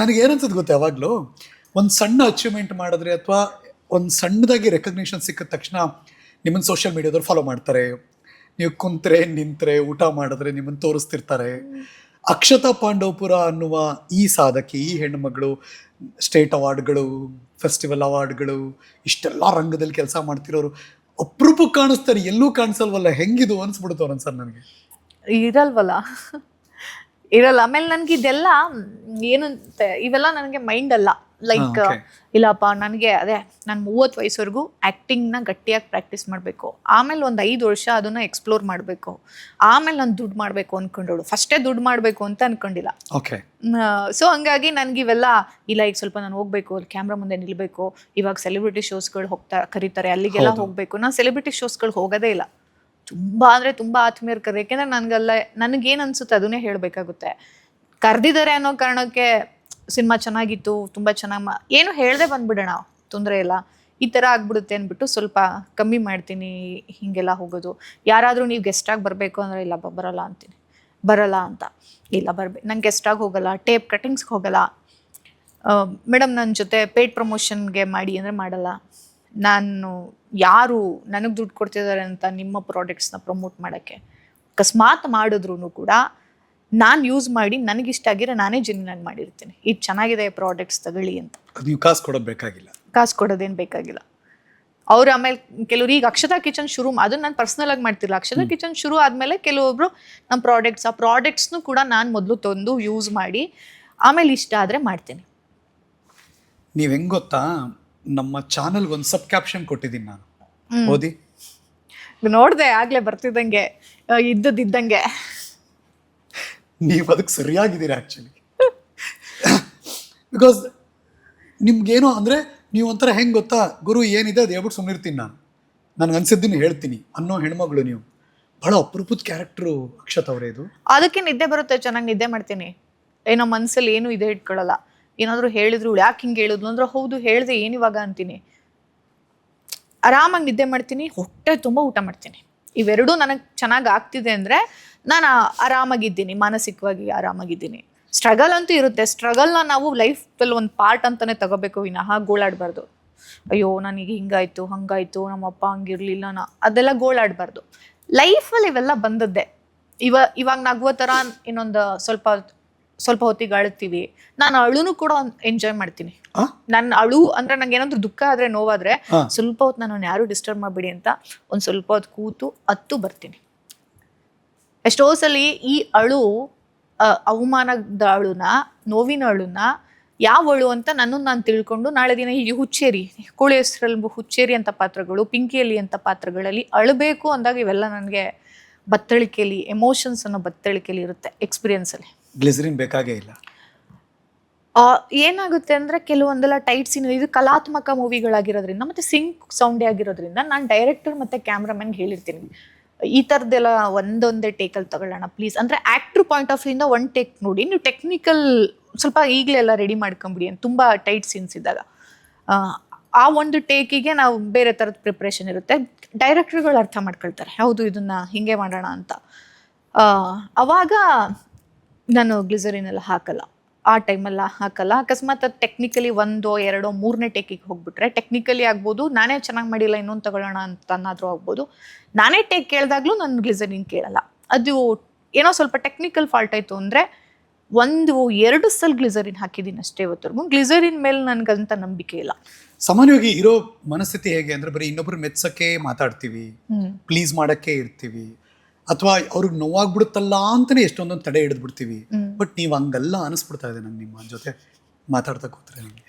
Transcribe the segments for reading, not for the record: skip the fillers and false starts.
ನನಗೆ ಏನನ್ಸುತ್ತೆ ಗೊತ್ತೆ, ಯಾವಾಗಲೂ ಒಂದು ಸಣ್ಣ ಅಚೀವ್ಮೆಂಟ್ ಮಾಡಿದ್ರೆ ಅಥವಾ ಒಂದು ಸಣ್ಣದಾಗಿ ರೆಕಗ್ನಿಷನ್ ಸಿಕ್ಕಿದ ತಕ್ಷಣ ನಿಮ್ಮನ್ನು ಸೋಷಿಯಲ್ ಮೀಡಿಯಾದವ್ರು ಫಾಲೋ ಮಾಡ್ತಾರೆ. ನೀವು ಕುಂತ್ರೆ ನಿಂತ್ರೆ ಊಟ ಮಾಡಿದ್ರೆ ನಿಮ್ಮನ್ನು ತೋರಿಸ್ತಿರ್ತಾರೆ. ಅಕ್ಷತಾ ಪಾಂಡವಪುರ ಅನ್ನುವ ಈ ಸಾಧಕಿ, ಈ ಹೆಣ್ಣುಮಗಳು ಸ್ಟೇಟ್ ಅವಾರ್ಡ್ಗಳು, ಫೆಸ್ಟಿವಲ್ ಅವಾರ್ಡ್ಗಳು, ಇಷ್ಟೆಲ್ಲ ರಂಗದಲ್ಲಿ ಕೆಲಸ ಮಾಡ್ತಿರೋರು ಅಪರೂಪಕ್ಕೆ ಕಾಣಿಸ್ತಾರೆ, ಎಲ್ಲೂ ಕಾಣಿಸಲ್ವಲ್ಲ, ಹೆಂಗಿದು ಅನ್ಸ್ಬಿಡ್ತು ಒಂದ್ಸಲ ನನಗೆ. ಇರಲ್ವಲ್ಲ, ಇರಲ್ಲ. ಆಮೇಲೆ ನನ್ಗೆ ಇದೆಲ್ಲ ಏನಂತೆ, ಇವೆಲ್ಲ ನನಗೆ ಮೈಂಡ್ ಅಲ್ಲ. ಲೈಕ್ ಇಲ್ಲಪ್ಪ, ನನಗೆ ಅದೇ ನಾನು 30 ವಯಸ್ಸವರೆಗೂ ಆ್ಯಕ್ಟಿಂಗ್ನ ಗಟ್ಟಿಯಾಗಿ ಪ್ರಾಕ್ಟೀಸ್ ಮಾಡಬೇಕು, ಆಮೇಲೆ ಒಂದು 5 ವರ್ಷ ಅದನ್ನು ಎಕ್ಸ್ಪ್ಲೋರ್ ಮಾಡಬೇಕು, ಆಮೇಲೆ ನಾನು ದುಡ್ಡು ಮಾಡಬೇಕು ಅಂದ್ಕೊಂಡೋಳು. ಫಸ್ಟೇ ದುಡ್ಡು ಮಾಡಬೇಕು ಅಂತ ಅನ್ಕೊಂಡಿಲ್ಲ. ಸೊ ಹಂಗಾಗಿ ನನಗೆ ಇವೆಲ್ಲ ಇಲ್ಲ. ಈಗ ಸ್ವಲ್ಪ ನಾನು ಹೋಗ್ಬೇಕು, ಅಲ್ಲಿ ಕ್ಯಾಮ್ರಾ ಮುಂದೆ ನಿಲ್ಬೇಕು, ಇವಾಗ ಸೆಲೆಬ್ರಿಟಿ ಶೋಸ್ಗಳು ಕರೀತಾರೆ, ಅಲ್ಲಿಗೆಲ್ಲ ಹೋಗಬೇಕು. ನಾನು ಸೆಲೆಬ್ರಿಟಿ ಶೋಸ್ಗಳು ಹೋಗೋದೇ ಇಲ್ಲ. ತುಂಬ ಅಂದರೆ ತುಂಬ ಆತ್ಮೀಯರು ಕರೆ. ಯಾಕೆಂದರೆ ನನಗೇನು ಅನಿಸುತ್ತೆ ಅದನ್ನೇ ಹೇಳಬೇಕಾಗುತ್ತೆ. ಕರೆದಿದ್ದಾರೆ ಅನ್ನೋ ಕಾರಣಕ್ಕೆ ಸಿನಿಮಾ ಚೆನ್ನಾಗಿತ್ತು, ತುಂಬ ಚೆನ್ನಾಗಿ ಏನು ಹೇಳದೆ ಬಂದ್ಬಿಡೋಣ, ತೊಂದರೆ ಇಲ್ಲ, ಈ ಥರ ಆಗ್ಬಿಡುತ್ತೆ ಅಂದ್ಬಿಟ್ಟು ಸ್ವಲ್ಪ ಕಮ್ಮಿ ಮಾಡ್ತೀನಿ ಹೀಗೆಲ್ಲ ಹೋಗೋದು. ಯಾರಾದರೂ ನೀವು ಗೆಸ್ಟಾಗಿ ಬರಬೇಕು ಅಂದರೆ ಇಲ್ಲ ಬರಲ್ಲ ಅಂತೀನಿ. ಬರಲ್ಲ ಅಂತ ಇಲ್ಲ, ನಂಗೆ ಗೆಸ್ಟಾಗಿ ಹೋಗಲ್ಲ, ಟೇಪ್ ಕಟಿಂಗ್ಸ್ಗೆ ಹೋಗಲ್ಲ ಮೇಡಮ್, ನನ್ನ ಜೊತೆ ಪೇಯ್ಡ್ ಪ್ರಮೋಷನ್ಗೆ ಮಾಡಿ ಅಂದರೆ ಮಾಡಲ್ಲ. ನಾನು ಯಾರು ನನಗೆ ದುಡ್ಡು ಕೊಡ್ತಿದ್ದಾರೆ ಅಂತ ನಿಮ್ಮ ಪ್ರಾಡಕ್ಟ್ಸ್ನ ಪ್ರಮೋಟ್ ಮಾಡೋಕ್ಕೆ ಅಕಸ್ಮಾತ್ ಮಾಡಿದ್ರು ಕೂಡ ನಾನು ಯೂಸ್ ಮಾಡಿ ನನಗಿಷ್ಟ ಆಗಿರೋ ನಾನೇ ಜೆನ್ಯೂನ್ ಮಾಡಿರ್ತೀನಿ. ಇದು ಚೆನ್ನಾಗಿದೆ ಪ್ರಾಡಕ್ಟ್ಸ್ ತಗೊಳ್ಳಿ ಅಂತ. ನೀವು ಕಾಸು ಕೊಡೋದು ಬೇಕಾಗಿಲ್ಲ, ಕಾಸು ಕೊಡೋದೇನು ಬೇಕಾಗಿಲ್ಲ. ಅವ್ರು ಆಮೇಲೆ ಕೆಲವ್ರು ಈಗ ಅಕ್ಷತಾ ಕಿಚನ್ ಶುರು, ಅದನ್ನ ನಾನು ಪರ್ಸ್ನಲ್ ಆಗಿ ಮಾಡ್ತಿಲ್ಲ. ಅಕ್ಷತಾ ಕಿಚನ್ ಶುರು ಆದಮೇಲೆ ಕೆಲವೊಬ್ರು ನಮ್ಮ ಆ ಪ್ರಾಡಕ್ಟ್ಸ್ನು ಕೂಡ ನಾನು ಮೊದಲು ತಂದು ಯೂಸ್ ಮಾಡಿ ಆಮೇಲೆ ಇಷ್ಟ ಆದರೆ ಮಾಡ್ತೀನಿ. ನೀವು ಹೆಂಗೆ ಗೊತ್ತಾ, ನಮ್ಮ ಚಾನಲ್ ಒಂದು ಸಬ್ ಕ್ಯಾಪ್ಷನ್ ಕೊಟ್ಟಿದ್ದೀನಿ ನಾನು, ಓದಿ. ನೋಡಿದೆ ಆಗ್ಲೇ ಬರ್ತಿದ್ದಂಗೆ, ಇದ್ದಂಗೆ. ನೀವು ಅದಕ್ಕೆ ಸರಿಯಾಗಿದ್ದೀರಾ ಆ್ಯಕ್ಚುಲಿ. ಬಿಕಾಸ್ ನಿಮ್ಗೇನೋ ಅಂದರೆ ನೀವು ಒಂಥರ ಹೆಂಗೆ ಗೊತ್ತಾ, ಗುರು ಏನಿದೆ ಅದು ಹೇಳ್ಬಿಟ್ಟು ಸುಮ್ಮನಿರ್ತೀನಿ ನಾನು, ನನಗೆ ಅನ್ಸಿದ್ದನ್ನು ಹೇಳ್ತೀನಿ ಅನ್ನೋ ಹೆಣ್ಮಗಳು ನೀವು. ಭಾಳ ಅಪರೂಪದ ಕ್ಯಾರೆಕ್ಟ್ರು ಅಕ್ಷತ್ ಅವರೇ ಇದು. ಅದಕ್ಕೆ ನಿದ್ದೆ ಬರುತ್ತೆ, ಚೆನ್ನಾಗಿ ನಿದ್ದೆ ಮಾಡ್ತೀನಿ. ಏನೋ ಮನಸ್ಸಲ್ಲಿ ಏನು ಇದೆ ಇಟ್ಕೊಳ್ಳಲ್ಲ. ಏನಾದರೂ ಹೇಳಿದ್ರು ಯಾಕೆ ಹಿಂಗೆ ಹೇಳಿದ್ಲು ಅಂದ್ರೆ ಹೌದು ಹೇಳಿದೆ ಏನಿವಾಗ ಅಂತೀನಿ. ಆರಾಮಾಗಿ ನಿದ್ದೆ ಮಾಡ್ತೀನಿ, ಹೊಟ್ಟೆ ತುಂಬ ಊಟ ಮಾಡ್ತೀನಿ. ಇವೆರಡೂ ನನಗೆ ಚೆನ್ನಾಗಿ ಆಗ್ತಿದೆ ಅಂದರೆ ನಾನು ಆರಾಮಾಗಿದ್ದೀನಿ, ಮಾನಸಿಕವಾಗಿ ಆರಾಮಾಗಿದ್ದೀನಿ. ಸ್ಟ್ರಗಲ್ ಅಂತೂ ಇರುತ್ತೆ. ಸ್ಟ್ರಗಲ್ನ ನಾವು ಲೈಫಲ್ಲಿ ಒಂದು ಪಾರ್ಟ್ ಅಂತಲೇ ತಗೋಬೇಕು, ವಿನಃ ಗೋಳಾಡಬಾರ್ದು. ಅಯ್ಯೋ ನನಗೆ ಹಿಂಗಾಯ್ತು ಹಂಗಾಯ್ತು, ನಮ್ಮಪ್ಪ ಹಂಗಿರಲಿಲ್ಲ, ಅದೆಲ್ಲ ಗೋಳಾಡಬಾರ್ದು. ಲೈಫಲ್ಲಿ ಇವೆಲ್ಲ ಬಂದದ್ದೇ. ಇವಾಗ ನಗುವ ಥರ ಇನ್ನೊಂದು ಸ್ವಲ್ಪ ಹೊತ್ತಿಗೆ ಅಳ್ತೀವಿ. ನಾನು ಅಳುನು ಕೂಡ ಎಂಜಾಯ್ ಮಾಡ್ತೀನಿ. ನನ್ನ ಅಳು ಅಂದರೆ ನಂಗೆ ಏನಾದರೂ ದುಃಖ ಆದರೆ, ನೋವಾದರೆ ಸ್ವಲ್ಪ ಹೊತ್ತು ನಾನು ಯಾರು ಡಿಸ್ಟರ್ಬ್ ಮಾಡಬೇಡಿ ಅಂತ ಒಂದು ಸ್ವಲ್ಪ ಹೊತ್ತು ಕೂತು ಅತ್ತು ಬರ್ತೀನಿ. ಎಷ್ಟೋ ಸಲ ಈ ಅಳು, ಅವಮಾನದ ಅಳುನ, ನೋವಿನ ಅಳುನ, ಯಾವ ಅಳು ಅಂತ ನಾನು ತಿಳ್ಕೊಂಡು ನಾಳೆ ದಿನ ಈ ಹುಚ್ಚೇರಿ, ಕೋಳಿ ಹೆಸರಲ್ಲಿ ಹುಚ್ಚೇರಿ ಅಂತ ಪಾತ್ರಗಳು, ಪಿಂಕಿಯಲ್ಲಿ ಅಂತ ಪಾತ್ರಗಳಲ್ಲಿ ಅಳಬೇಕು ಅಂದಾಗ ಇವೆಲ್ಲ ನನಗೆ ಬತ್ತಳಿಕೆಯಲ್ಲಿ, ಎಮೋಷನ್ಸ್ ಅನ್ನೋ ಬತ್ತಳಿಕೆಯಲ್ಲಿ ಇರುತ್ತೆ ಎಕ್ಸ್ಪೀರಿಯನ್ಸಲ್ಲಿ. ಗ್ಲಿಸರಿನ್ ಬೇಕಾಗೇ ಇಲ್ಲ. ಏನಾಗುತ್ತೆ ಅಂದರೆ ಕೆಲವೊಂದೆಲ್ಲ ಟೈಟ್ ಸೀನ್, ಇದು ಕಲಾತ್ಮಕ ಮೂವಿಗಳಾಗಿರೋದ್ರಿಂದ ಮತ್ತು ಸಿಂಕ್ ಸೌಂಡೇ ಆಗಿರೋದ್ರಿಂದ ನಾನು ಡೈರೆಕ್ಟರ್ ಮತ್ತು ಕ್ಯಾಮ್ರಾಮನ್ಗೆ ಹೇಳಿರ್ತೀನಿ, ಈ ಥರದ್ದೆಲ್ಲ ಒಂದೊಂದೇ ಟೇಕಲ್ಲಿ ತಗೊಳ್ಳೋಣ ಪ್ಲೀಸ್. ಅಂದರೆ ಆ್ಯಕ್ಟ್ರ್ ಪಾಯಿಂಟ್ ಆಫ್ ವ್ಯೂಯಿಂದ ಒಂದು ಟೇಕ್ ನೋಡಿ, ನೀವು ಟೆಕ್ನಿಕಲ್ ಸ್ವಲ್ಪ ಈಗಲೇ ಎಲ್ಲ ರೆಡಿ ಮಾಡ್ಕೊಂಬಿಡಿ ಅಂತ. ತುಂಬ ಟೈಟ್ ಸೀನ್ಸ್ ಇದ್ದಾಗ ಆ ಒಂದು ಟೇಕಿಗೆ ನಾವು ಬೇರೆ ಥರದ ಪ್ರಿಪ್ರೇಷನ್ ಇರುತ್ತೆ. ಡೈರೆಕ್ಟರ್ಗಳು ಅರ್ಥ ಮಾಡ್ಕೊಳ್ತಾರೆ, ಹೌದು ಇದನ್ನು ಹೀಗೆ ಮಾಡೋಣ ಅಂತ. ಆವಾಗ ನಾನು ಗ್ಲಿಸರಿನೆಲ್ಲ ಹಾಕಲ್ಲ, ಆ ಟೈಮೆಲ್ಲ ಹಾಕಲ್ಲ. ಅಕಸ್ಮಾತ್ ಅದು ಟೆಕ್ನಿಕಲಿ 1, 2, 3ನೇ ಟೇಕಿಗೆ ಹೋಗ್ಬಿಟ್ರೆ, ಟೆಕ್ನಿಕಲಿ ಆಗ್ಬೋದು, ನಾನೇ ಚೆನ್ನಾಗಿ ಮಾಡಿಲ್ಲ ಇನ್ನೊಂದು ತಗೊಳ್ಳೋಣ ಅಂತ ಅನ್ನಾದರೂ ಆಗ್ಬೋದು, ನಾನೇ ಟೇಕ್ ಕೇಳಿದಾಗಲೂ ನಾನು ಗ್ಲಿಸರಿನ್ ಕೇಳಲ್ಲ. ಅದು ಏನೋ ಸ್ವಲ್ಪ ಟೆಕ್ನಿಕಲ್ ಫಾಲ್ಟ್ ಆಯಿತು ಅಂದರೆ 1-2 ಸಲ ಗ್ಲಿಸರಿನ್ ಹಾಕಿದ್ದೀನಿ ಅಷ್ಟೇ ಇವತ್ತರೆಗೂ. ಗ್ಲಿಸರಿನ್ ಮೇಲೆ ನನಗಂತ ನಂಬಿಕೆ ಇಲ್ಲ. ಸಾಮಾನ್ಯವಾಗಿ ಇರೋ ಮನಸ್ಥಿತಿ ಹೇಗೆ ಅಂದರೆ, ಬರೀ ಇನ್ನೊಬ್ರು ಮೆಚ್ಚಕ್ಕೆ ಮಾತಾಡ್ತೀವಿ, ಪ್ಲೀಸ್ ಮಾಡೋಕ್ಕೆ ಇರ್ತೀವಿ, ಅಥವಾ ಅವ್ರಿಗೆ ನೋವಾಗ್ಬಿಡುತ್ತಲ್ಲ ಅಂತಲೇ ಎಷ್ಟೊಂದೊಂದು ತಡೆ ಹಿಡಿದ್ಬಿಡ್ತೀವಿ. ಬಟ್ ನೀವು ಹಂಗೆಲ್ಲ ಅನಿಸ್ಬಿಡ್ತಾ ಇದೆ ನಂಗೆ ನಿಮ್ಮ ಜೊತೆ ಮಾತಾಡ್ತಾ ಕೂತ್ರೆ. ನನಗೆ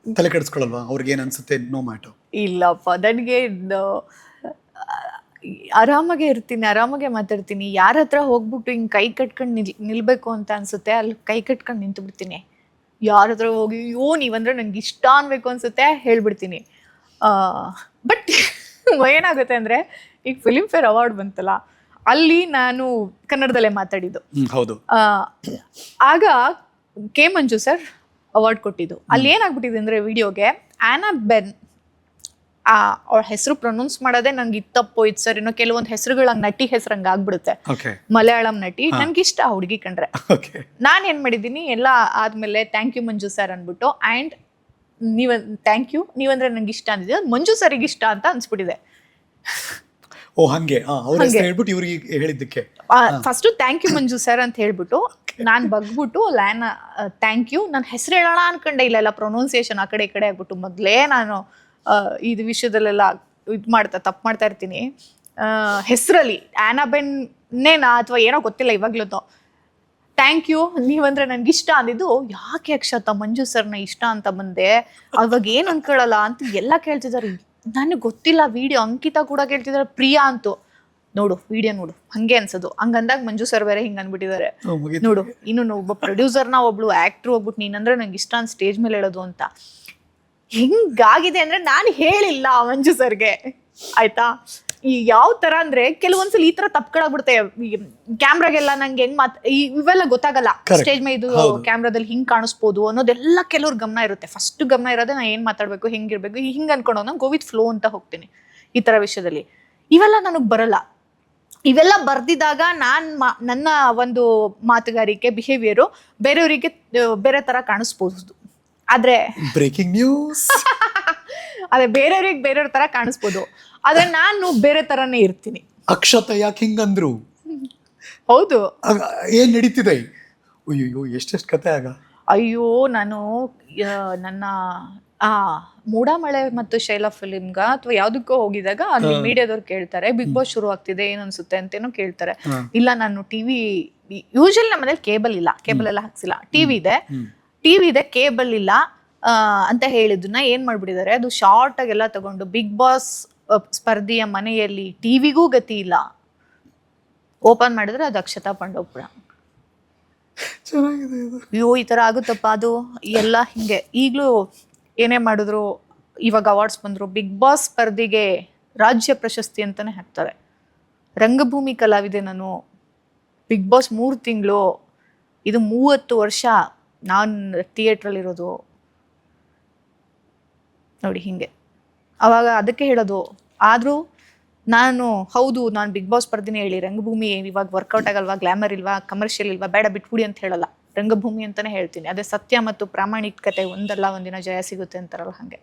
ತಲೆ ಕೆಡಿಸ್ಕೊಳ್ಳಲ್ವಾ ಅವ್ರಿಗೇನು ಅನಿಸುತ್ತೆ ನೋ ಮ್ಯಾಟರ್? ಇಲ್ಲಪ್ಪ, ನನಗೆ ಆರಾಮಾಗೆ ಇರ್ತೀನಿ, ಆರಾಮಾಗೆ ಮಾತಾಡ್ತೀನಿ. ಯಾರ ಹತ್ರ ಹೋಗ್ಬಿಟ್ಟು ಹಿಂಗೆ ಕೈ ಕಟ್ಕೊಂಡು ನಿಲ್ಬೇಕು ಅಂತ ಅನಿಸುತ್ತೆ, ಅಲ್ಲಿ ಕೈ ಕಟ್ಕೊಂಡು ನಿಂತು ಬಿಡ್ತೀನಿ. ಯಾರ ಹತ್ರ ಹೋಗಿ ನೀವಂದ್ರೆ ನನಗೆ ಇಷ್ಟ ಅನ್ಬೇಕು ಅನಿಸುತ್ತೆ ಹೇಳ್ಬಿಡ್ತೀನಿ. ಬಟ್ ಏನಾಗುತ್ತೆ ಅಂದರೆ, ಈಗ ಫಿಲಿಮ್ ಫೇರ್ ಅವಾರ್ಡ್ ಬಂತಲ್ಲ, ಅಲ್ಲಿ ನಾನು ಕನ್ನಡದಲ್ಲೇ ಮಾತಾಡಿದ್ದು. ಹೌದು. ಆಗ ಕೆ ಮಂಜು ಸರ್ ಅವಾರ್ಡ್ ಕೊಟ್ಟಿದ್ದು. ಅಲ್ಲಿ ಏನಾಗ್ಬಿಟ್ಟಿದೆ ಅಂದರೆ, ವಿಡಿಯೋಗೆ ಆ್ಯನಾ ಬೆನ್ ಅವ್ಳ ಹೆಸರು ಪ್ರೊನೌನ್ಸ್ ಮಾಡೋದೇ ನಂಗೆ ಇತ್ತಪ್ಪೋ ಇತ್ತು ಸರ್, ಇನ್ನೂ ಕೆಲವೊಂದು ಹೆಸರುಗಳು ಹಂಗೆ ನಟಿ ಹೆಸರು ಹಂಗೆ ಆಗ್ಬಿಡುತ್ತೆ, ಮಲಯಾಳಂ ನಟಿ, ನನ್ಗೆ ಇಷ್ಟ ಆ ಹುಡುಗಿ ಕಂಡ್ರೆ. ನಾನು ಏನ್ ಮಾಡಿದ್ದೀನಿ, ಎಲ್ಲ ಆದ್ಮೇಲೆ ಥ್ಯಾಂಕ್ ಯು ಮಂಜು ಸರ್ ಅಂದ್ಬಿಟ್ಟು, ಆ್ಯಂಡ್ ಥ್ಯಾಂಕ್ ಯು, ನೀವಂದ್ರೆ ನಂಗೆ ಇಷ್ಟ ಅಂದಿದ್ದೆ, ಮಂಜು ಸರಿಗೆ ಇಷ್ಟ ಅಂತ ಅನ್ಸ್ಬಿಟ್ಟಿದೆ. ಓ ಹಂಗೆ ಹೇಳ್ಬಿಟ್ಟು ಇವ್ರಿಗೆ ಹೇಳಿದ್ದಕ್ಕೆ first thank you Manju sir ಅಂತ ಹೇಳ್ಬಿಟ್ಟು ನಾನ್ ಬಗ್ಬಿಟ್ಟು ಥ್ಯಾಂಕ್ ಯು, ನನ್ನ ಹೆಸರು ಹೇಳೋಣ ಅನ್ಕೊಂಡೆ, ಇಲ್ಲ ಪ್ರೊನೌನ್ಸಿಯೇಷನ್ ಆ ಕಡೆ ಈ ಕಡೆ ಆಗ್ಬಿಟ್ಟು ಮೊದಲೇ ನಾನು ಇದು ವಿಷಯದಲ್ಲೆಲ್ಲ ತಪ್ಪು ಮಾಡ್ತಾ ಇರ್ತೀನಿ. ಹೆಸರಲ್ಲಿ ಆ್ಯನಾಬೆನ್ನೇನಾ ಅಥವಾ ಏನೋ ಗೊತ್ತಿಲ್ಲ ಇವಾಗ್ಲೂ. ಥ್ಯಾಂಕ್ ಯು, ನೀವಂದ್ರೆ ನನ್ಗೆ ಇಷ್ಟ ಅಂದಿದ್ದು, ಯಾಕೆ ಅಕ್ಷತಾ ಮಂಜು ಸರ್ನ ಇಷ್ಟ ಅಂತ ಬಂದೆ, ಅವಾಗ ಏನ್ ಅನ್ಕೊಳ್ಳಲ್ಲ ಅಂತ ಎಲ್ಲ ಕೇಳ್ತಿದ್ದಾರೆ. ನನಗೆ ಗೊತ್ತಿಲ್ಲ ವಿಡಿಯೋ, ಅಂಕಿತಾ ಕೂಡ ಕೇಳ್ತಿದ್ದಾರೆ, ಪ್ರಿಯಾ ಅಂತೂ ನೋಡು ವಿಡಿಯೋ ನೋಡು ಹಂಗೆ ಅನ್ಸೋದು. ಹಂಗಂದಾಗ ಮಂಜು ಸರ್ ಬೇರೆ ಹಿಂಗ ಅನ್ಬಿಟ್ಟಿದ್ದಾರೆ. ನೋಡು ಇನ್ನು ಒಬ್ಬ ಪ್ರೊಡ್ಯೂಸರ್ನ ಒಬ್ಳು ಆಕ್ಟರ್ ಹೋಗ್ಬಿಟ್ಟು ನೀನಂದ್ರೆ ನಂಗೆ ಇಷ್ಟ ಅಂತ ಸ್ಟೇಜ್ ಮೇಲೆ ಹೇಳೋದು ಅಂತ. ಹಿಂಗಾಗಿದೆ ಅಂದ್ರೆ ನಾನು ಹೇಳಿಲ್ಲ ಮಂಜು ಸರ್ಗೆ, ಆಯ್ತಾ. ಈ ಯಾವ ತರ ಅಂದ್ರೆ ಕೆಲವೊಂದ್ಸಲ ಈ ತರ ತಪ್ಕೊಳಾಗ್ಬಿಡುತ್ತೆ. ಕ್ಯಾಮ್ರಾಗೆಲ್ಲ ನಂಗೆ ಹೆಂಗ್ ಇವೆಲ್ಲ ಗೊತ್ತಾಗಲ್ಲ. ಸ್ಟೇಜ್ ಮೇಲೆ ಇದು ಕ್ಯಾಮ್ರಾದಲ್ಲಿ ಹಿಂಗ್ ಕಾಣಿಸ್ಬೋದು ಅನ್ನೋದೆಲ್ಲ ಕೆಲವ್ರ ಗಮನ ಇರುತ್ತೆ. ಫಸ್ಟ್ ಗಮನ ಇರೋದೇ ನಾ ಏನ್ ಮಾತಾಡ್ಬೇಕು, ಹೆಂಗಿರ್ಬೇಕು, ಹಿಂಗ್ ಅನ್ಕೊಂಡು ನಾನು ಗೋ ವಿತ್ ಫ್ಲೋ ಅಂತ ಹೋಗ್ತೀನಿ ಈ ತರ ವಿಷಯದಲ್ಲಿ. ಇವೆಲ್ಲ ನನಗ್ ಬರಲ್ಲ. ಇವೆಲ್ಲ ಬರ್ದಿದಾಗ ನನ್ನ ಒಂದು ಮಾತುಗಾರಿಕೆ, ಬಿಹೇವಿಯರು ಬೇರೆಯವರಿಗೆ ಬೇರೆ ತರ ಕಾಣಿಸ್ಬೋದು. ಆದ್ರೆ ಬ್ರೇಕಿಂಗ್ ನ್ಯೂಸ್ ಅದೇ ಬೇರೆಯವ್ರಿಗೆ ಬೇರೆಯವ್ರ ತರ ಕಾಣಿಸ್ಬೋದು, ಆದ್ರೆ ನಾನು ಬೇರೆ ತರಾನೇ ಇರ್ತೀನಿ. ಅಕ್ಷತಾ ಯಾಕೆ ಹಿಂಗಂದ್ರು? ಹೌದು, ಏನ್ ನಡೀತಿದೆ? ಅಯ್ಯೋ ಎಷ್ಟೆಷ್ಟು ಕತೆ ಆಗ. ಅಯ್ಯೋ ನಾನು ನನ್ನ ಮೂಡಾಮಳೆ ಮತ್ತು ಶೈಲಾ ಫಿಲಿಮ್ಗ ಅಥವಾ ಯಾವ್ದಕ್ಕೋ ಹೋಗಿದಾಗ ಅಲ್ಲಿ ಮೀಡಿಯಾದವ್ರು ಕೇಳ್ತಾರೆ, ಬಿಗ್ ಬಾಸ್ ಶುರು ಆಗ್ತಿದೆ ಏನ್ ಅನ್ಸುತ್ತೆ ಅಂತೇನೋ ಕೇಳ್ತಾರೆ. ಇಲ್ಲ ನಾನು ಟಿವಿ ಯೂಶಲಿ ನಮ್ಮ ಮನೇಲಿ ಕೇಬಲ್ ಇಲ್ಲ, ಕೇಬಲ್ ಎಲ್ಲ ಹಾಕ್ಸಿಲ್ಲ, ಟಿವಿ ಇದೆ ಕೇಬಲ್ ಇಲ್ಲ ಅಂತ ಹೇಳಿದ್ನ ಏನ್ ಮಾಡ್ಬಿಟ್ಟಿದ್ದಾರೆ, ಅದು ಶಾರ್ಟ್ ಆಗೆಲ್ಲ ತಗೊಂಡು ಬಿಗ್ ಬಾಸ್ ಸ್ಪರ್ಧೆಯ ಮನೆಯಲ್ಲಿ ಟಿವಿಗೂ ಗತಿ ಇಲ್ಲ ಓಪನ್ ಮಾಡಿದ್ರೆ ಅದು ಅಕ್ಷತಾ ಪಂಡೋಪುರ. ಅಯ್ಯೋ ಈ ತರ ಆಗುತ್ತಪ್ಪ ಅದು ಎಲ್ಲ ಹಿಂಗೆ. ಈಗ್ಲೂ ಏನೇ ಮಾಡಿದ್ರು, ಇವಾಗ ಅವಾರ್ಡ್ಸ್ ಬಂದ್ರು, ಬಿಗ್ ಬಾಸ್ ಸ್ಪರ್ಧೆಗೆ ರಾಜ್ಯ ಪ್ರಶಸ್ತಿ ಅಂತಾನೆ ಹಾಕ್ತಾರೆ. ರಂಗಭೂಮಿ ಕಲಾವಿದೆ ನಾನು, ಬಿಗ್ ಬಾಸ್ 3 ತಿಂಗಳು, ಇದು 30 ವರ್ಷ ನಾನು ಥಿಯೇಟ್ರಲ್ಲಿರೋದು ನೋಡಿ ಹಿಂಗೆ. ಅವಾಗ ಅದಕ್ಕೆ ಹೇಳೋದು. ಆದರೂ ನಾನು ಬಿಗ್ ಬಾಸ್ ಸ್ಪರ್ಧೆನೇ ಹೇಳಿ, ರಂಗಭೂಮಿ ಇವಾಗ ವರ್ಕೌಟ್ ಆಗಲ್ವಾ, ಗ್ಲಾಮರ್ ಇಲ್ವಾ, ಕಮರ್ಷಿಯಲ್ ಇಲ್ವಾ, ಬೇಡ ಬಿಟ್ಬಿಡಿ ಅಂತ ಹೇಳಲ್ಲ, ರಂಗಭೂಮಿ ಅಂತಾನೆ ಹೇಳ್ತೀನಿ. ಅದೇ ಸತ್ಯ ಮತ್ತು ಪ್ರಾಮಾಣಿಕತೆ ಒಂದಲ್ಲ ಒಂದಿನ ಜಯ ಸಿಗುತ್ತೆ ಅಂತಾರಲ್ಲ ಹಾಗೆ,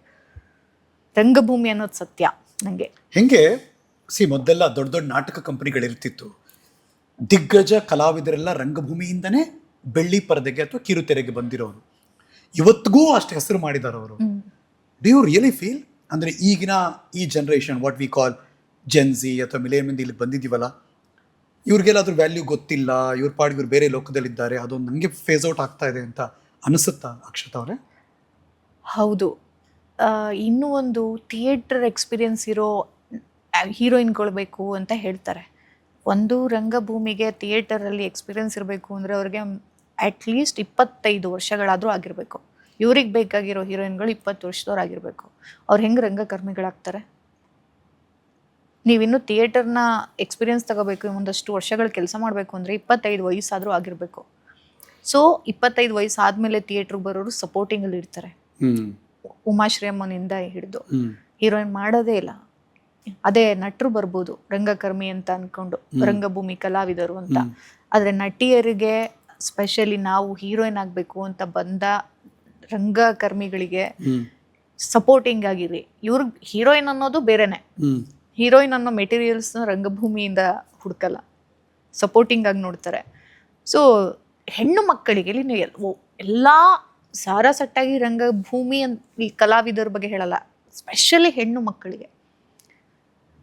ರಂಗಭೂಮಿ ಅನ್ನೋದು ಸತ್ಯ ನಂಗೆ. ಹೆಂಗೆ ಮೊದಲೆಲ್ಲ ದೊಡ್ಡ ದೊಡ್ಡ ನಾಟಕ ಕಂಪನಿಗಳಿರ್ತಿತ್ತು, ದಿಗ್ಗಜ ಕಲಾವಿದರೆಲ್ಲ ರಂಗಭೂಮಿಯಿಂದನೇ ಬೆಳ್ಳಿ ಪರದೆಗೆ ಅಥವಾ ಕಿರುತೆರೆಗೆ ಬಂದಿರೋರು. ಇವತ್ತಿಗೂ ಅಷ್ಟು ಹೆಸರು ಮಾಡಿದಾರೆ ಅವರು. ಡು ಯು ರಿಯಲಿ ಫೀಲ್ ಅಂದರೆ ಈಗಿನ ಈ generation, what we call Gen Z ಅಥವಾ ಮಿಲೇನಿಯಲ್ ಇಲ್ಲಿ ಬಂದಿದ್ದೀವಲ್ಲ, ಇವ್ರಿಗೆಲ್ಲ ಅದ್ರ ವ್ಯಾಲ್ಯೂ ಗೊತ್ತಿಲ್ಲ, ಇವ್ರ ಪಾಡಿಗೆ ಇವ್ರು ಬೇರೆ ಲೋಕದಲ್ಲಿದ್ದಾರೆ, ಅದೊಂದು ನನಗೆ ಫೇಸ್ ಔಟ್ ಆಗ್ತಾ ಇದೆ ಅಂತ ಅನಿಸುತ್ತಾ ಅಕ್ಷತಾ ಅವರೇ? ಹೌದು, ಇನ್ನೂ ಒಂದು ಥಿಯೇಟರ್ ಎಕ್ಸ್ಪೀರಿಯನ್ಸ್ ಇರೋ ಹೀರೋಯಿನ್ಗಳು ಬೇಕು ಅಂತ ಹೇಳ್ತಾರೆ. ಒಂದು ರಂಗಭೂಮಿಗೆ ಥಿಯೇಟರಲ್ಲಿ ಎಕ್ಸ್ಪೀರಿಯನ್ಸ್ ಇರಬೇಕು ಅಂದರೆ ಅವ್ರಿಗೆ ಅಟ್ಲೀಸ್ಟ್ 25 ವರ್ಷಗಳಾದರೂ ಆಗಿರಬೇಕು. ಇವ್ರಿಗೆ ಬೇಕಾಗಿರೋ ಹೀರೋಯಿನ್ಗಳು 20 ವರ್ಷದವ್ರು ಆಗಿರಬೇಕು. ಅವ್ರು ಹೆಂಗೆ ರಂಗಕರ್ಮಿಗಳಾಗ್ತಾರೆ? ನೀವಿನ್ನೂ ಥಿಯೇಟರ್ನ ಎಕ್ಸ್ಪೀರಿಯನ್ಸ್ ತಗೋಬೇಕು, ಒಂದಷ್ಟು ವರ್ಷಗಳು ಕೆಲಸ ಮಾಡಬೇಕು ಅಂದರೆ 25 ವಯಸ್ಸಾದರೂ ಆಗಿರಬೇಕು. ಸೊ 25 ವಯಸ್ಸು ಆದಮೇಲೆ ಥಿಯೇಟ್ರಿಗೆ ಬರೋರು ಸಪೋರ್ಟಿಂಗಲ್ಲಿ ಇರ್ತಾರೆ. ಉಮಾಶ್ರೀಯಮ್ಮನಿಂದ ಹಿಡಿದು ಹೀರೋಯಿನ್ ಮಾಡೋದೇ ಇಲ್ಲ. ಅದೇ ನಟರು ಬರ್ಬೋದು ರಂಗಕರ್ಮಿ ಅಂತ ಅನ್ಕೊಂಡು, ರಂಗಭೂಮಿ ಕಲಾವಿದರು ಅಂತ. ಆದರೆ ನಟಿಯರಿಗೆ ಸ್ಪೆಷಲಿ ನಾವು ಹೀರೋಯಿನ್ ಆಗಬೇಕು ಅಂತ ಬಂದ ರಂಗಕರ್ಮಿಗಳಿಗೆ ಸಪೋರ್ಟಿಂಗ್ ಆಗಿರಿ. ಇವ್ರಿಗೆ ಹೀರೋಯಿನ್ ಅನ್ನೋದು ಬೇರೆನೆ. ಹೀರೋಯಿನ್ ಅನ್ನೋ ಮೆಟೀರಿಯಲ್ಸ್ನ ರಂಗಭೂಮಿಯಿಂದ ಹುಡ್ಕಲ್ಲ, ಸಪೋರ್ಟಿಂಗ್ ಆಗಿ ನೋಡ್ತಾರೆ. ಸೊ ಹೆಣ್ಣು ಮಕ್ಕಳಿಗೆ ಇಲ್ಲಿ ಎಲ್ಲ ಸಾರಾಸಟ್ಟಾಗಿ ರಂಗಭೂಮಿ ಈ ಕಲಾವಿದರ ಬಗ್ಗೆ ಹೇಳಲ್ಲ, ಸ್ಪೆಷಲಿ ಹೆಣ್ಣು ಮಕ್ಕಳಿಗೆ,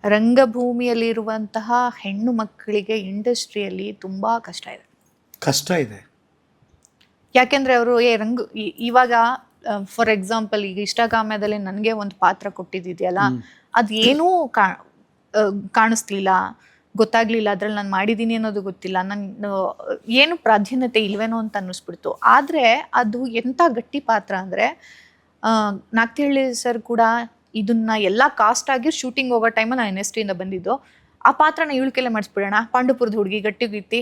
ರಂಗಭೂಮಿಯಲ್ಲಿರುವಂತಹ ಹೆಣ್ಣು ಮಕ್ಕಳಿಗೆ ಇಂಡಸ್ಟ್ರಿಯಲ್ಲಿ ತುಂಬಾ ಕಷ್ಟ ಇದೆ. ಯಾಕೆಂದ್ರೆ ಅವರು ಇವಾಗ ಫಾರ್ ಎಕ್ಸಾಂಪಲ್ ಈಗ ಇಷ್ಟಗಾಮ್ಯದಲ್ಲಿ ನನಗೆ ಒಂದು ಪಾತ್ರ ಕೊಟ್ಟಿದ್ದಿದೆಯಲ್ಲ, ಅದೇನೂ ಕಾಣಿಸ್ಲಿಲ್ಲ, ಗೊತ್ತಾಗ್ಲಿಲ್ಲ, ಅದ್ರಲ್ಲಿ ನಾನು ಮಾಡಿದ್ದೀನಿ ಅನ್ನೋದು ಗೊತ್ತಿಲ್ಲ, ನಾನು ಏನು ಪ್ರಾಧಾನ್ಯತೆ ಇಲ್ವೇನೋ ಅಂತ ಅನ್ನಿಸ್ಬಿಡ್ತು. ಆದರೆ ಅದು ಎಂಥ ಗಟ್ಟಿ ಪಾತ್ರ ಅಂದರೆ, ನಾಗ್ತಿಹಳ್ಳಿ ಸರ್ ಕೂಡ ಇದನ್ನ ಎಲ್ಲ ಕಾಸ್ಟ್ ಆಗಿ ಶೂಟಿಂಗ್ ಹೋಗೋ ಟೈಮಲ್ಲಿ ನಾನು NST ಇಂದ ಬಂದಿದ್ದು, ಆ ಪಾತ್ರನ ಇಳ್ಕೆಲೆ ಮಾಡಿಸ್ಬಿಡೋಣ, ಪಾಂಡುಪುರದ ಹುಡುಗಿ ಗಟ್ಟಿಗಿತ್ತಿ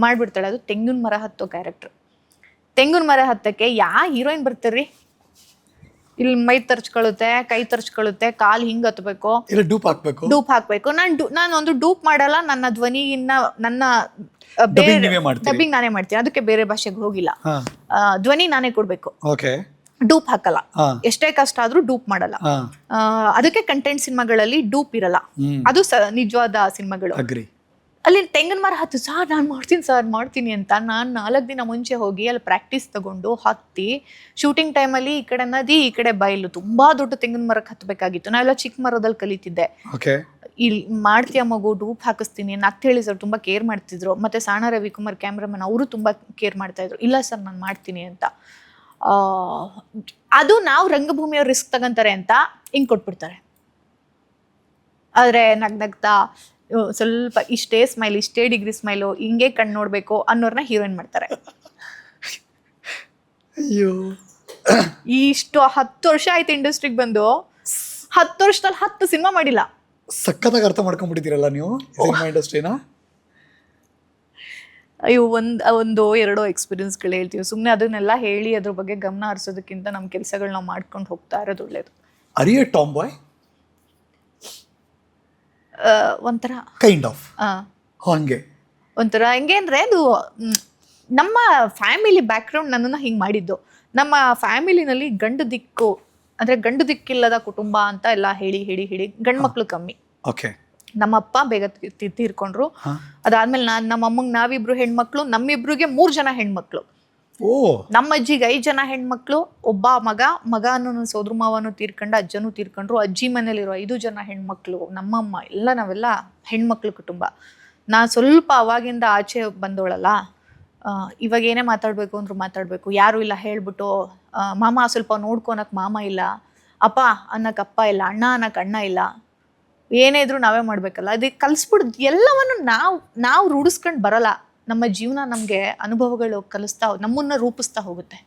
ಮಾಡಿಬಿಡ್ತಾಳೆ. ಅದು ತೆಂಗಿನ ಮರ ಹತ್ತೋ ಕ್ಯಾರೆಕ್ಟರ್. ತೆಂಗಿನ ಮರ ಹತ್ತಕ್ಕೆ ಹೀರೋಯಿನ್ ಬರ್ತಾರ್ರಿ, ಇಲ್ಲಿ ಮೈ ತರ್ಚ್ಕೊಳ್ಳುತ್ತೆ, ಕೈ ತರ್ಚ್ಕೊಳ್ಳುತ್ತೆ, ಕಾಲ್ ಹಿಂಗ್ ಹತ್ಬೇಕು, ಇಲ್ಲ ಡೂಪ್ ಹಾಕ್ಬೇಕು, ಡೂಪ್ ಹಾಕ್ಬೇಕು. ನಾನು ಒಂದು ಡೂಪ್ ಮಾಡಲ್ಲ. ನನ್ನ ಧ್ವನಿಯಿಂದ ನನ್ನ Dubbing ನೀವೇ ಮಾಡ್ತೀರಿ? ಡಬ್ಬಿಂಗ್ ನಾನೇ ಮಾಡ್ತೀನಿ, ಅದಕ್ಕೆ ಬೇರೆ ಭಾಷೆಗೆ ಹೋಗಿಲ್ಲ. ಹಾ ಧ್ವನಿ ನಾನೇ ಕೊಡ್ಬೇಕು, ಓಕೆ ಡೂಪ್ ಹಾಕಲ್ಲ. ಹಾ ಎಷ್ಟೇ ಕಷ್ಟ ಆದ್ರೂ ಡೂಪ್ ಮಾಡಲ್ಲ. ಹಾ ಅದಕ್ಕೆ ಕಂಟೆಂಟ್ ಸಿನಿಮಾಗಳಲ್ಲಿ ಡೂಪ್ ಇರಲ್ಲ. ಅದು ನಿಜವಾದ ಸಿನಿಮಾಗಳು. ಅಗ್ರಿ. ಅಲ್ಲಿ ತೆಂಗಿನ ಮರ ಹತ್ತು, ಸರ್ ನಾನು ಮಾಡ್ತೀನಿ ಅಂತ ನಾನು 4 ದಿನ ಮುಂಚೆ ಹೋಗಿ ಅಲ್ಲಿ ಪ್ರಾಕ್ಟೀಸ್ ತಗೊಂಡು ಹತ್ತಿ, ಶೂಟಿಂಗ್ ಟೈಮಲ್ಲಿ ಈ ಕಡೆ ನದಿ ಈ ಕಡೆ ಬಯಲು, ತುಂಬಾ ದೊಡ್ಡ ತೆಂಗಿನ ಮರಕ್ಕೆ ಹತ್ತಬೇಕಾಗಿತ್ತು. ನಾವೆಲ್ಲ ಚಿಕ್ಕ ಮರದಲ್ಲಿ ಕಲಿತಿದ್ದೆ. ಓಕೆ ಇಲ್ಲಿ ಮಾಡ್ತೀಯ ಮಗು, ಡೂಪ್ ಹಾಕಿಸ್ತೀನಿ ಅಂತ ಹೇಳಿ ಸರ್ ತುಂಬಾ ಕೇರ್ ಮಾಡ್ತಿದ್ರು. ಮತ್ತೆ ಸಾಣ ರವಿಕುಮಾರ್ ಕ್ಯಾಮ್ರಾಮನ್ ಅವರು ತುಂಬಾ ಕೇರ್ ಮಾಡ್ತಾ ಇದ್ರು. ಇಲ್ಲ ಸರ್ ನಾನು ಮಾಡ್ತೀನಿ ಅಂತ. ಅದು ನಾವು ರಂಗಭೂಮಿಯವ್ರು ರಿಸ್ಕ್ ತಗೊಂತಾರೆ ಅಂತ ಹಿಂಗ್ ಕೊಟ್ಬಿಡ್ತಾರೆ. ಆದ್ರೆ ನಗ್ನಗ್ತಾ ಸ್ವಲ್ಪ ಇಷ್ಟೇ ಸ್ಮೈಲ್, ಇಷ್ಟೇ ಡಿಗ್ರಿ ಸ್ಮೈಲು, ಹಿಂಗೆ ಕಣ್ಣು ನೋಡ್ಬೇಕು ಅನ್ನೋರ್ನ ಹೀರೋಯಿನ್ ಮಾಡ್ತಾರೆ. ಅಯ್ಯೋ ಇಷ್ಟು 10 ವರ್ಷ ಆಯ್ತು ಇಂಡಸ್ಟ್ರಿಗೆ ಬಂದು, 10 ವರ್ಷದಲ್ಲಿ 10 ಸಿನಿಮಾ ಮಾಡಿಲ್ಲ. ಸಖತ್ತಾಗಿ ಅರ್ಥ ಮಾಡ್ಕೊಂಡ್ಬಿಟ್ಟಿದ್ದೀರಲ್ಲ ನೀವು ಸಿನಿಮಾ ಇಂಡಸ್ಟ್ರಿನ. ಅಯ್ಯೋ ಒಂದೋ ಎರಡೋ ಎಕ್ಸ್ಪೀರಿಯನ್ಸ್ಗಳು ಹೇಳ್ತೀವಿ ಸುಮ್ಮನೆ. ಅದನ್ನೆಲ್ಲ ಹೇಳಿ ಅದ್ರ ಬಗ್ಗೆ ಗಮನ ಹರಿಸೋದಕ್ಕಿಂತ ನಮ್ಮ ಕೆಲಸಗಳು ನಾವು ಮಾಡ್ಕೊಂಡು ಹೋಗ್ತಾ ಇರೋದು ಒಳ್ಳೇದು. ಆರ್ ಯು ಎ ಟಾಮ್ ಬಾಯ್? ಒಂಥರ ಕೈಂಡ್ ಆಫ್ ಹಂಗೆ ಒಂಥರ ಹೆಂಗೆ ಅಂದರೆ ಅದು ನಮ್ಮ ಫ್ಯಾಮಿಲಿ ಬ್ಯಾಕ್ಗ್ರೌಂಡ್ ನನ್ನನ್ನು ಹಿಂಗೆ ಮಾಡಿದ್ದು. ನಮ್ಮ ಫ್ಯಾಮಿಲಿನಲ್ಲಿ ಗಂಡು ದಿಕ್ಕಿಲ್ಲದ ಕುಟುಂಬ ಅಂತ ಎಲ್ಲ ಹೇಳಿ ಗಂಡು ಮಕ್ಳು ಕಮ್ಮಿ. ಓಕೆ. ನಮ್ಮಪ್ಪ ಬೇಗ ತೀರ್ಕೊಂಡ್ರು. ಅದಾದ್ಮೇಲೆ ನಮ್ಮ ಅಮ್ಮಂಗೆ ನಾವಿಬ್ರು ಹೆಣ್ಮಕ್ಳು, ನಮ್ಮಿಬ್ರಿಗೆ 3 ಜನ ಹೆಣ್ಮಕ್ಳು. ಓ. ನಮ್ಮ ಅಜ್ಜಿಗೆ 5 ಜನ ಹೆಣ್ಮಕ್ಳು, ಒಬ್ಬ ಮಗ ನನ್ನ ಸೋದ್ರ ಮಾವನು ತೀರ್ಕೊಂಡ, ಅಜ್ಜನೂ ತೀರ್ಕೊಂಡ್ರು. ಅಜ್ಜಿ ಮನೇಲಿರೋ 5 ಜನ ಹೆಣ್ಮಕ್ಳು, ನಮ್ಮಮ್ಮ ಎಲ್ಲ, ನಾವೆಲ್ಲ ಹೆಣ್ಮಕ್ಳು ಕುಟುಂಬ. ನಾನು ಸ್ವಲ್ಪ ಅವಾಗಿಂದ ಆಚೆ ಬಂದೋಳಲ್ಲ, ಇವಾಗ ಏನೇ ಮಾತಾಡಬೇಕು ಅಂದ್ರೂ ಮಾತಾಡಬೇಕು, ಯಾರೂ ಇಲ್ಲ ಹೇಳ್ಬಿಟ್ಟು, ಮಾಮ ಸ್ವಲ್ಪ ನೋಡ್ಕೊಳಕ್ಕೆ ಮಾಮ ಇಲ್ಲ, ಅಪ್ಪ ಅನ್ನಕ್ಕೆ ಅಪ್ಪ ಇಲ್ಲ, ಅಣ್ಣ ಅನ್ನಕ್ಕೆ ಅಣ್ಣ ಇಲ್ಲ, ಏನೇ ಇದ್ರೂ ನಾವೇ ಮಾಡಬೇಕಲ್ಲ. ಅದಕ್ಕೆ ಕಲಿಸ್ಬಿಡ್ದು ಎಲ್ಲವನ್ನು ನಾವು ರೂಢಿಸ್ಕೊಂಡು ಬರಲ್ಲ. ನಮ್ಮ ಜೀವನ ನಮಗೆ ಅನುಭವಗಳು ಕಲಿಸ್ತಾ, ನಮ್ಮನ್ನ ರೂಪಿಸ್ತಾ ಹೋಗುತ್ತೆ.